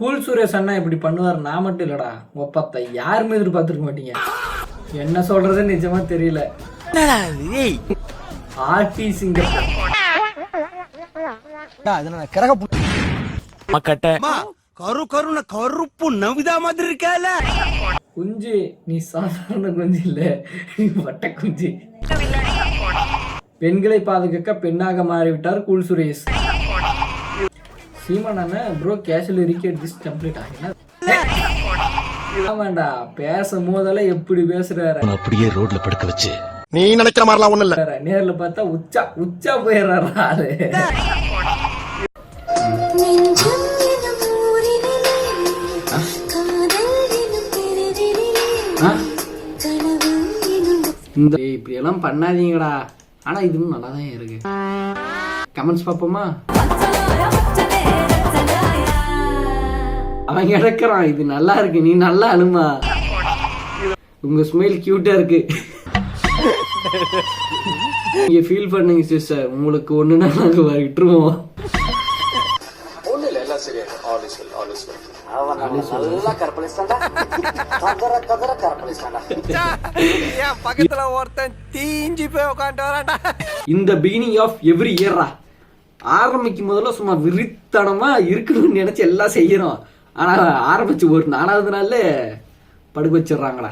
Cool Suresh அண்ணா இப்படி பண்ணுவார், நான் மட்டும் இல்லடா ஒப்பத்த யாருமே எதிர்பார்த்துருக்க மாட்டீங்க. என்ன சொல்றது நிஜமா தெரியல. ஆர்டி சிங்கர் கருப்பு நவிதா மாதிரி இருக்கல. குஞ்சு நீ சாதாரண குஞ்சு இல்ல, நீ வட்ட குஞ்சு. பெண்களை பாதுகாக்க பெண்ணாக மாறிவிட்டார் cool Suresh. Seeman bro casual ரிக்கெட் திஸ் கம்ப்ளீட் ஆகினா ஆமாண்டா, பேசும் போதெல்லாம் எப்படி பேசுறாரு. அப்படியே ரோட்ல படுக்க வச்சு நீ நினைக்கிற மாதிரிலாம் ஒண்ணு இல்ல. நேர்ல பார்த்தா உச்சா உச்சா போயிடுறாரு ஆளு. இந்த இப்படி எல்லாம் பண்ணாதீங்கடா. ஆனா இதுவும் நல்லா தான் இருக்கு. கமெண்ட்ஸ் பாப்போமா? அவன் கிடக்குறான், இது நல்லா இருக்கு, நீ நல்லா அழுமா, உங்க ஸ்மைல் கியூட்டா இருக்கு, நீங்க ஃபீல் பண்ணுங்க சிஸ்டர், உங்களுக்கு ஒண்ணுன்னா நாங்க விட்டுருவோம். இந்த பிகினிங் ஆஃப் எவ்ரி இயரா ஆரம்பிக்கும் முதல்ல சும்மா விரித்தனமா இருக்கணும்னு நினைச்சு எல்லாம் செய்யறோம். ஆனா ஆரம்பிச்சு ஒரு 4வது நாள்ல படுக்க வச்சிடறாங்களா.